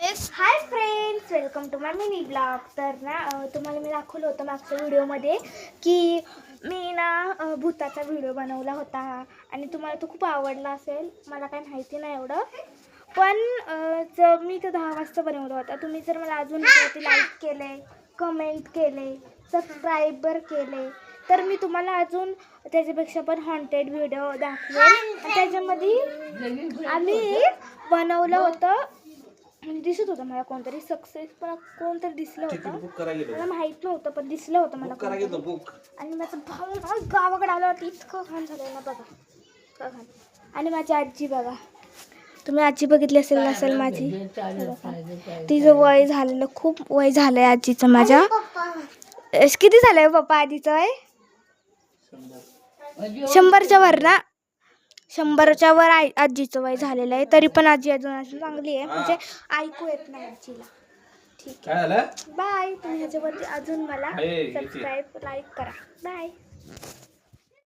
High friends, welcome to my mini blog. तर ना तुम्हाला मी दाखवलं होतं मागच्या व्हिडिओमध्ये की मी ना भूताचा व्हिडिओ बनवला होता आणि तुम्हाला तो खूप आवडला असेल. मला काही माहिती नाही एवढं, पण जर मी तो 10 वाजता बनवला होता. तुम्ही जर मला अजून लाईक केले, कमेंट केले, सबस्क्राईबर केले तर मी तुम्हाला अजून त्याच्यापेक्षा पण हॉन्टेड व्हिडिओ दाखवेल. त्याच्यामध्ये आम्ही बनवलं होतं, दिसत होतं मला कोणतरी सक्सेस, पण कोणतरी दिसलं होतं. मला माहित नव्हतं पण दिसलं होतं मला. आणि माझा भाऊ ना गावाकडे आला होता, इतकं घाण झालं ना बघा, इतकं घाण. आणि माझी आजी बघा, तुम्ही आजी बघितली नसेल माझी. तिचं वय झालेलं, खूप वय झालंय आजीचं माझ्या. किती झालंय पप्पा आजीचं वय? 100च्या वर ना, 100च्या वर आजीचं वय झालेलं आहे. तरी पण आजी अजून चांगली आहे, म्हणजे ऐकू येत नाही आजीला. ठीक आहे, बाय. तुम्ही ह्याच्यावरती अजून मला सबस्क्राईब, लाईक करा. बाय.